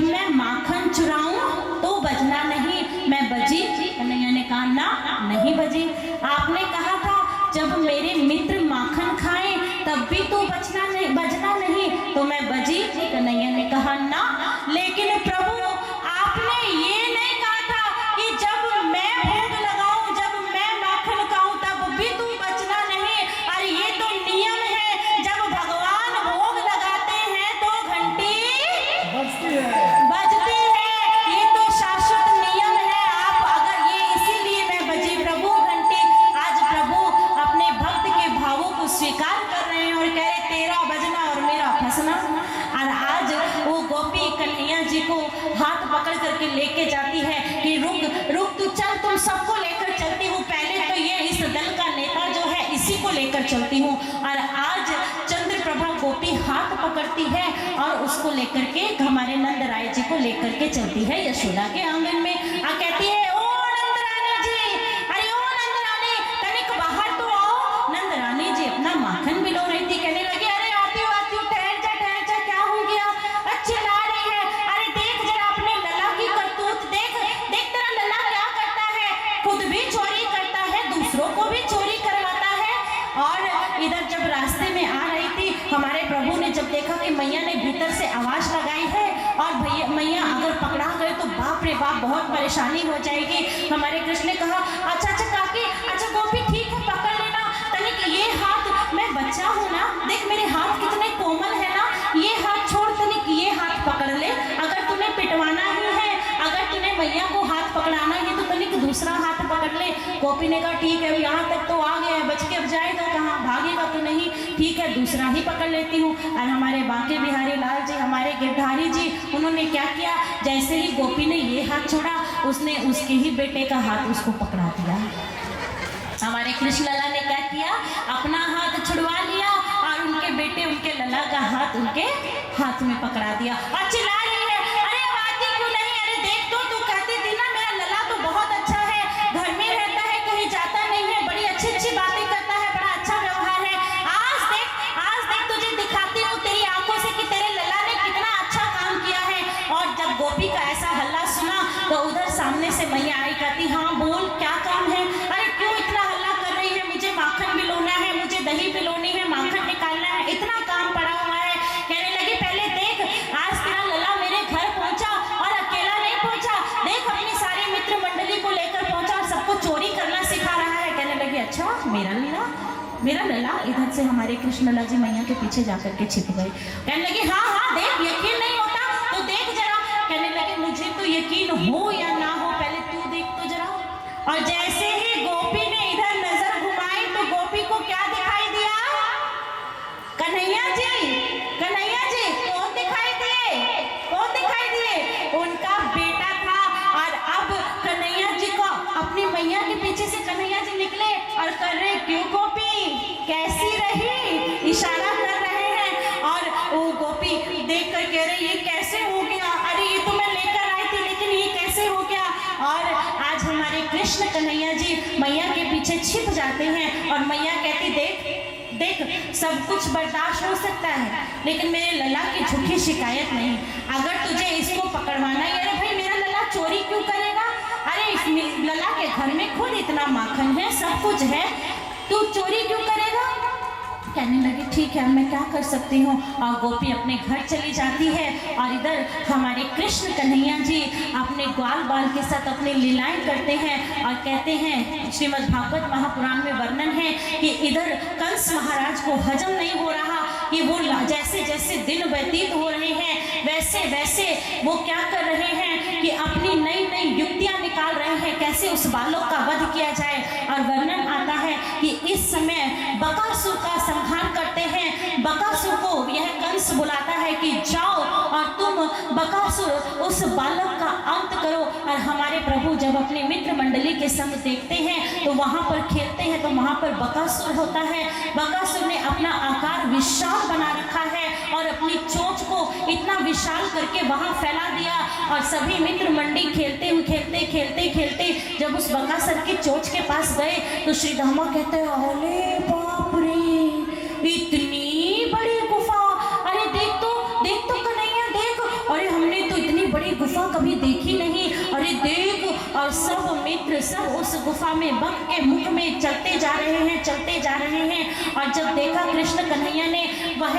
मैं माखन चुराऊं तो बजना नहीं, मैं बजी? कन्हैया ने कहा ना, नहीं बजी। आपने कहा था जब मेरे मित्र माखन खाएं तब भी तो बजना नहीं, तो मैं बजी? कन्हैया ने कहा ना, लेकिन प्रभु आपने ये नहीं कहा था कि जब मैं भोग लगाऊं, जब मैं माखन खाऊं तब भी तू बचना नहीं। अरे ये तो नियम है, जब भगवान भोग लगाते हैं तो घंटी बजती है, ये तो शाश्वत नियम है। आप अगर ये इसीलिए मैं बजी प्रभु घंटी। आज प्रभु अपने भक्त के भावों को स्वीकार कर रहे हैं और कह रहे तेरा बजना और मेरा फंसना। और आज वो गोपी कन्हैया जी को हाथ पकड़ करके लेके जाती है कि रुक रुक तू चल, तुम सबको लेकर चलती हूँ, पहले तो ये इस दल का नेता जो है इसी को लेकर चलती हूँ। और आज चंद्रप्रभा गोपी हाथ पकड़ती है और उसको लेकर के हमारे नंद राय जी को लेकर के चलती है यशोदा के आंगन में। कहती है ओ नंद रानी जी, अरे ओ नंद रानी तनिक बाहर तो आओ। नंद रानी जी अपना माखन बिलो रही थी, कहने लगी अरे आती हूँ, ठहर जा, क्या हो गया? अच्छी ला रही है, अरे देख जरा अपने लला की करतूत, देख तेरा लला क्या करता है, खुद भी चोरी करता है, दूसरों को भी चोरी करवाता है। और इधर जब रास्ते में आ रही थी, हमारे प्रभु ने जब देखा कि मैया ने भीतर से आवाज लगाई है और भैया मैया अगर पकड़ा गए तो बाप रे बाप बहुत परेशानी हो जाएगी। हमारे कृष्ण ने कहा अच्छा काकी, अच्छा गोपी ठीक है पकड़ लेना, तनिक ये हाथ, मैं बच्चा हूँ ना, देख मेरे हाथ कितने कोमल है ना, ये हाथ छोड़, तनिक ये हाथ पकड़ ले। अगर तुम्हें पिटवाना ही है, अगर तुम्हें मैया को हाथ पकड़ाना है तो तनिक दूसरा हाथ पकड़ ले। गोपी ने कहा ठीक है, यहाँ तक तो आ गया है, बच के अब जाएगा कहाँ, भागेगा तो नहीं, ठीक है दूसरा ही पकड़ लेती हूँ। और हमारे बांके बिहारी लाल जी, हमारे गिरधारी जी, उन्होंने क्या किया, जैसे ही गोपी ने ये हाथ छोड़ा उसने उसके ही बेटे का हाथ उसको पकड़ा दिया। हमारे कृष्ण लला ने क्या किया, अपना हाथ छुड़वा लिया और उनके बेटे उनके लला का हाथ उनके हाथ में पकड़ा दिया। और चिल्ला रही है अरे आती क्यों नहीं, अरे देख तो तू कहती थी ना मेरा लला तो बहुत अच्छा है, घर में रहता है, कहीं जाता नहीं है, बड़ी अच्छी बातें करता है, बड़ा अच्छा व्यवहार है। आज देख तुझे दिखाती हूँ तेरी आंखों से कि तेरे लला ने कितना अच्छा काम किया है। और जब गोपी का ऐसा हल्ला सुना तो उधर सामने से मैया आई, कहती हाँ बोल क्या काम है, अरे क्यों इतना हल्ला कर रही है, मुझे माखन पिलोना है, मुझे दही पिलोनी है, माखन निकालना है, इतना काम पड़ा हुआ है। कहने लगी पहले देख आज तेरा लला मेरे घर पहुंचा और अकेला नहीं पहुंचा, देख अपनी सारी मित्र मंडली को लेकर पहुंचा और सबको चोरी करना सिखा रहा है। कहने लगी अच्छा मेरा लला। इधर से हमारे कृष्ण लला जी मैया के पीछे जाकर के छिप गए। कहने लगी हाँ देख यकीन नहीं होता तो देख जरा। कहने लगे मुझे तो यकीन हो या ना हो, पहले तू देख तो जरा। और जैसे ही गोपी ने इधर नजर घुमाई तो गोपी को क्या दिखाई दिया, कन्हैया जी कौन दिखाई दिए, उनका बेटा था। और अब कन्हैया जी को अपनी मैया के पीछे से कन्हैया जी निकले और कर रहे क्यों गोपी कैसी रही, इशारा कर रहे हैं। और वो गोपी देख कर कह रही ये कैसे हो गया, अरे ये तो मैं लेकर आई थी लेकिन ये कैसे हो गया। और आज हमारे कृष्ण कन्हैया जी मैया के पीछे छिप जाते हैं और मैया कहती देख सब कुछ बर्दाश्त हो सकता है लेकिन मेरे लला की झूठी शिकायत नहीं। अगर तुझे इसको पकड़वाना है, अरे भाई मेरा लला चोरी क्यों करेगा, अरे इस लला के घर में खुद इतना माखन है, सब कुछ है, तू चोरी क्यों करेगा। कहने लगी ठीक है मैं क्या कर सकती हूँ। और गोपी अपने घर चली जाती है और इधर हमारे कृष्ण कन्हैया जी अपने ग्वाल बाल के साथ अपनी लीलाएं करते हैं। और कहते हैं श्रीमद् भागवत महापुराण में वर्णन है कि इधर कंस महाराज को हजम नहीं हो रहा कि वो जैसे जैसे दिन व्यतीत हो रहे हैं वैसे वैसे वो क्या कर रहे हैं कि अपनी नई नई युक्तियां निकाल रहे हैं कैसे उस बालक का वध किया जाए। और वर्णन आता है कि इस समय बकासुर का संहार करते हैं। बकासुर को यह कंस बुलाता है कि जाओ और तुम बकासुर उस बालक का अंत करो। और हमारे प्रभु जब अपने मित्र मंडली के संग देखते हैं तो वहां पर खेलते हैं तो वहां पर बकासुर होता है। बकासुर ने अपना आकार विशाल बना रखा है और अपनी चोंच को इतना विशाल करके वहां फैला दिया। और सभी मित्र मंडली खेलते जब उस बकासुर की चोंच के पास गए तो श्री धामा कहते हैं अरे बाप रे इतनी बड़ी गुफा, अरे देख तो कन्हैया देख, अरे हमने तो इतनी बड़ी कभी देखी नहीं, अरे देख। और सब मित्र सब उस गुफा में बक के मुख में चलते जा रहे हैं, चलते जा रहे हैं। और जब देखा कृष्ण कन्हैया ने, वह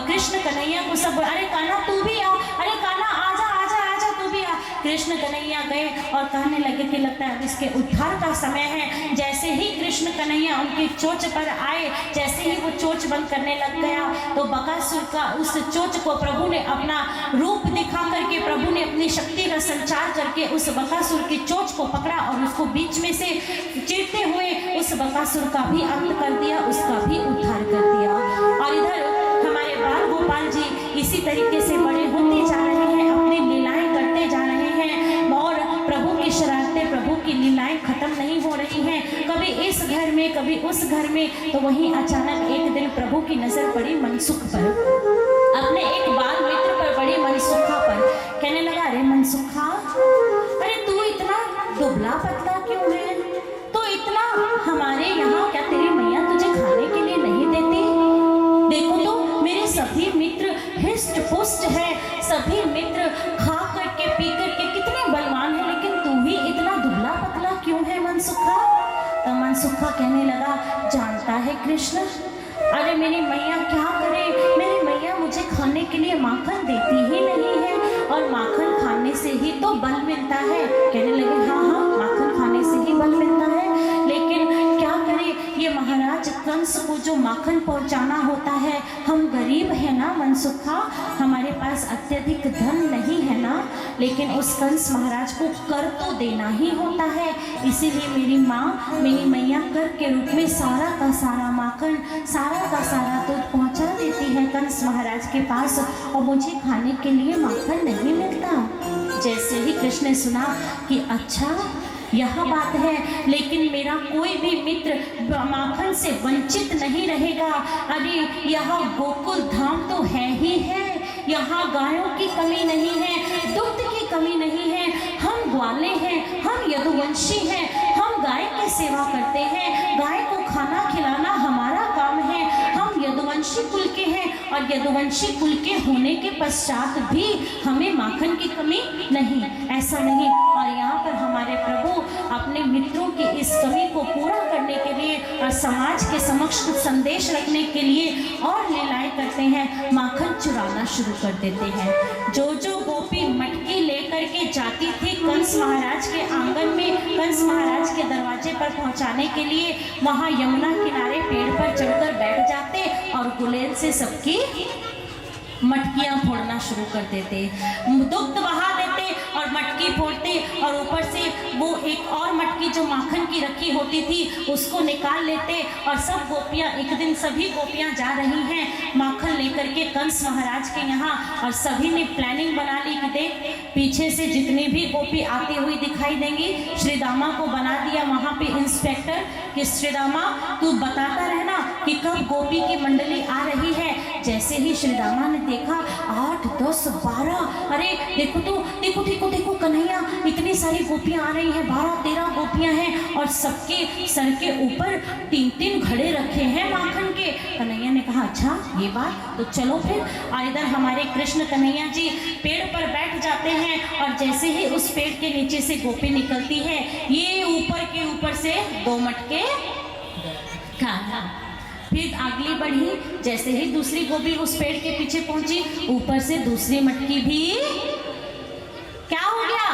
कृष्ण कन्हैया को सब, अरे कान्हा तू भी आ, अरे कान्हा आजा आजा आजा तू भी आ। कृष्ण कन्हैया गए और कहने लगे कि लगता है अब इसके उद्धार का समय है। जैसे ही कृष्ण कन्हैया उनकी चोंच पर आए, जैसे ही वो चोंच बंद करने लग गया, तो बकासुर का उस चोंच को प्रभु ने अपना रूप दिखा करके, प्रभु ने अपनी शक्ति का संचार करके उस बकासुर की चोंच को पकड़ा और उसको बीच में से चीरते हुए उस बकासुर का भी अंत कर दिया, उसका भी उद्धार कर दिया। और इधर हमारे बाल गोपाल जी इसी तरीके से बड़े होते जा रहे हैं, अपनी लीलाएं करते जा रहे हैं और प्रभु की शरारतें, प्रभु की लीलाएं खत्म नहीं हो रही हैं। कभी इस घर में, कभी उस घर में। तो वहीं अचानक एक दिन प्रभु की नजर पड़ी मनसुख पर, अपने एक बाल मित्र पर पड़ी, मनसुखा पर। कहने लगा, अरे मनसुखा, अरे तू इतना दुबला पतला क्यों है? तो इतना हमारे यहाँ, क्या तेरी मैया तुझे खाने के लिए नहीं देती? देखो तो मेरे सभी मित्र हिस्ट पुष्ट है, सभी मित्र खा करके पी करके कितने बलवान है, लेकिन तू ही इतना दुबला पतला क्यों है मनसुखा? तो मनसुखा कहने लगा, जानता है कृष्ण, अरे मेरी मैया क्या करे, मेरी मैया मुझे खाने के लिए माखन देती ही नहीं है, और माखन खाने से ही तो बल मिलता है। कहने लगे, हाँ हाँ माखन खाने से ही बल मिलता है, लेकिन क्या करे, ये महाराज कंस को जो माखन पहुंचाना होता है, हम गरीब है ना मनसुखा, हमारे पास अत्यधिक धन नहीं है ना, लेकिन उस कंस महाराज को कर तो देना ही होता है, इसीलिए मेरी माँ, मेरी मैया कर के रूप में सारा का सारा माखन, सारा का सारा दूध पहुंचा देती है कंस महाराज के पास, और मुझे खाने के लिए माखन नहीं मिलता। जैसे ही कृष्ण ने सुना कि अच्छा यह बात है, लेकिन मेरा कोई भी मित्र माखन से वंचित नहीं रहेगा। अरे यहाँ गोकुल धाम तो है ही है, यहाँ गायों की कमी नहीं है, दुग्ध की कमी नहीं है, हम ग्वाले हैं, हम यदुवंशी हैं, हम गाय की सेवा करते हैं, गाय को खाना खिलाना हमारा काम है, हम यदुवंशी कुल के हैं, और यदुवंशी कुल के होने के पश्चात भी हमें माखन की कमी नहीं, ऐसा नहीं। और यहाँ पर हमारे प्रभु अपने मित्रों की इस कमी को पूरा करने के लिए और समाज के समक्ष कुछ संदेश रखने के लिए और लीलाएं करते हैं, माखन चुराना शुरू कर देते हैं। जो जो गोपी मटकी लेकर के जाती थी कंस महाराज के आंगन में, कंस महाराज के दरवाजे पर पहुंचाने के लिए, वहां यमुना किनारे पेड़ पर चढ़कर बैठ जाते और गुलेल से सबकी मटकियां फोड़ना शुरू कर देते, दुग्ध बहा देते और मटकी फोड़ते, और ऊपर से वो एक और मटकी जो माखन की रखी होती थी उसको निकाल लेते। और सब गोपियां, एक दिन सभी गोपियां जा रही हैं माखन लेकर के कंस महाराज के यहाँ, और सभी ने प्लानिंग बना ली कि देख पीछे से जितनी भी गोपी आती हुई दिखाई देंगी, श्रीदामा को बना दिया वहाँ पे इंस्पेक्टर कि श्रीदामा तू बताता रहना कि कब गोपी की मंडली आ रही है। जैसे ही श्रीदामा ने देखा 8, 10, 12, अरे देखो तो, देखो देखो देखो कन्हैया, इतनी सारी गोपियां आ रही हैं, 12, 13 गोपियां हैं, और सबके सर के ऊपर 3-3 घड़े रखे हैं माखन के। कन्हैया ने कहा, अच्छा ये बात, तो चलो फिर। और इधर हमारे कृष्ण कन्हैया जी पेड़ पर बैठ जाते हैं, और जैसे ही उस पेड़ के नीचे से गोपी निकलती है, ये ऊपर के ऊपर से 2 मटके खाना। फिर आगली बढ़ी, जैसे ही दूसरी गोपी उस पेड़ के पीछे पहुंची, ऊपर से दूसरी मटकी भी क्या हो गया,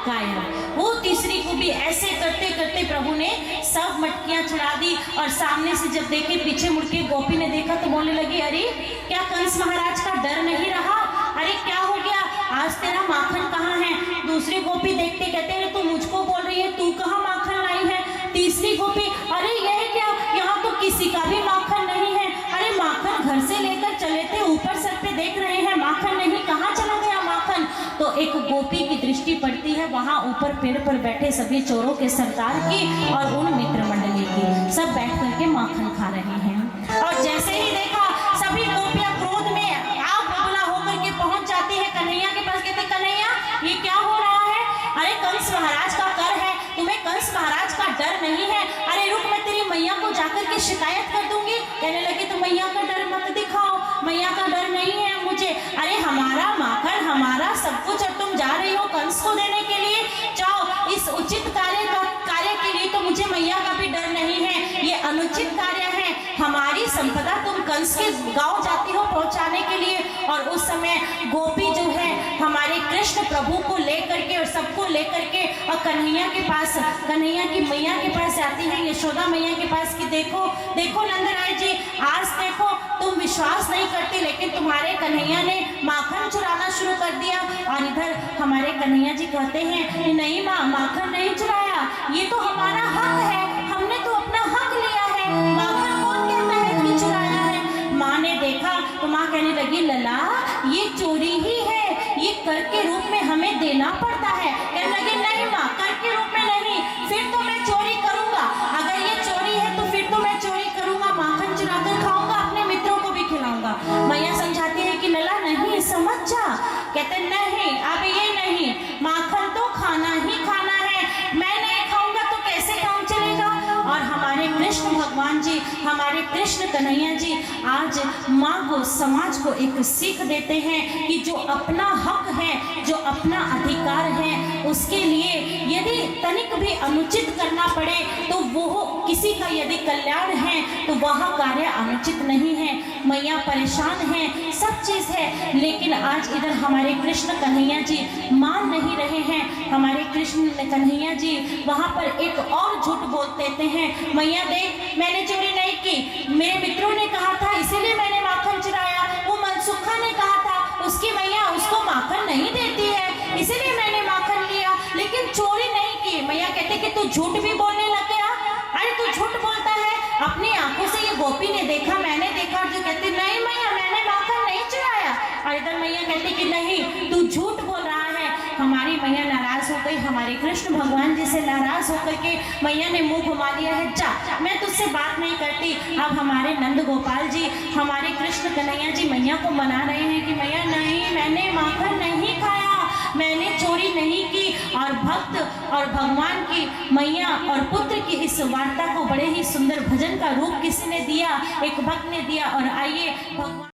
गायब। वो तीसरी गोपी ऐसे करते करते प्रभु ने सब मटकियां छुड़ा दी, और सामने से जब देखे, पीछे मुड़ के गोपी ने देखा तो बोलने लगी, अरे क्या कंस महाराज का डर नहीं रहा, अरे क्या हो गया, आज तेरा माखन कहाँ है? दूसरी गोपी देखते कहते, अरे तू मुझको बोल रही है, तू कहाँ माखन लाई है? तीसरी गोपी, अरे यह क्या, यहाँ तो किसी का भी माखन नहीं है, अरे माखन घर से लेकर चले थे, ऊपर सर पे देख रहे हैं माखन नहीं, कहाँ चला गया माखन? तो एक गोपी की दृष्टि पड़ती है वहां ऊपर पेड़ पर बैठे सभी चोरों के सरदार की और उन मित्र मंडली की, सब बैठ करके माखन खा रहे हैं। और जैसे ही देखा, सभी गोपियां क्रोध में आग बबूला होकर के पहुंच जाती है कन्हैया के पास, कहते कन्हैया ये क्या हो रहा है? अरे कंस महाराज का कर है, तुम्हें कंस महाराज का डर नहीं है? अरे रुक, मैं तेरी मैया को जाकर के शिकायत कर दूंगी। कहने लगी, तो मैया का डर मत दिखाओ, मैया का डर नहीं है मुझे, अरे हमारा माखन, हमारा सब कुछ कुछ और तुम जा रही हो कंस को देने के लिए, जाओ इस उचित कार्य के लिए तो मुझे मैया का भी डर नहीं है, ये अनुचित कार्य है, हमारी संपदा तुम कंस के गांव जाती हो पहुंचाने के लिए। और उस समय गोपी जो है हमारे कृष्ण प्रभु को लेकर के और सबको लेकर के और कन्हैया के पास, कन्हैया की मैया के पास जाती है, यशोदा मैया के पास कि देखो देखो नंदराय जी, आज देखो तुम विश्वास नहीं करती लेकिन तुम्हारे कन्हैया ने माखन चुराना शुरू कर दिया। और इधर हमारे कन्हैया जी कहते हैं नहीं माँ, माखन नहीं चुराया, ये तो हमारा हक है, हमने तो अपना हक लिया है, माखन कौन कहता है कि चुराया है। माँ ने देखा तो माँ कहने लगी लला ये चोरी ही है, ये कर के रूप में हमें देना पड़ता है। कहने लगे नहीं माँ, कर के रूप में नहीं, फिर तो मैं चोरी करूंगा, अगर ये चोरी है तो फिर तो मैं चोरी करूंगा, माखन चुरा कर खाऊंगा, अपने मित्रों को भी खिलाऊंगा। मैया समझाती है कि लला नहीं समझ जा। कहते नहीं, अब ये नहीं, माखन तो खाना ही खाना है, मैं नहीं खाऊंगा तो कैसे काम चलेगा। और हमारे कृष्ण भगवान जी, हमारे कृष्ण कन्हैया जी आज माँ को, समाज को एक सीख देते हैं कि जो अपना हक है, जो अपना अधिकार है, उसके लिए यदि तनिक भी अनुचित करना पड़े तो वो किसी का यदि कल्याण है तो वह कार्य अनुचित नहीं है। मैया परेशान है, सब चीज़ है, लेकिन आज इधर हमारे कृष्ण कन्हैया जी मान नहीं रहे हैं। हमारे कृष्ण कन्हैया जी वहाँ पर एक और झूठ बोल देते हैं, मैया देख मैंने चोरी नहीं की, मेरे मित्रों ने कहा था इसीलिए मैंने माखन चुराया, वो मनसुखा ने कहा था उसकी मैया उसको माखन नहीं देती है इसीलिए मैंने माखन लिया, लेकिन चोरी नहीं की। मैया कहते कि तू झूठ भी बोलने लग गया, अरे तू झूठ बोलता है, अपनी आंखों से ये गोपी ने देखा, मैंने देखा, जो कहती नहीं मैया मैंने माखन नहीं चुराया। और इधर मैया कहती कि नहीं तू झूठ बोल रहा है। हमारी मैया नाराज हो गई, हमारे कृष्ण भगवान जी से नाराज होकर के मैया ने मुंह घुमा लिया है, जा मैं तुझसे बात नहीं करती। अब हमारे नंद गोपाल जी, हमारे कृष्ण कन्हैया जी मैया को मना रहे हैं कि मैया नहीं, मैंने माखन नहीं खाया, मैंने चोरी नहीं की। और भक्त और भगवान की, मैया और पुत्र की इस वार्ता को बड़े ही सुंदर भजन का रूप किसी ने दिया, एक भक्त ने दिया। और आइए भगवान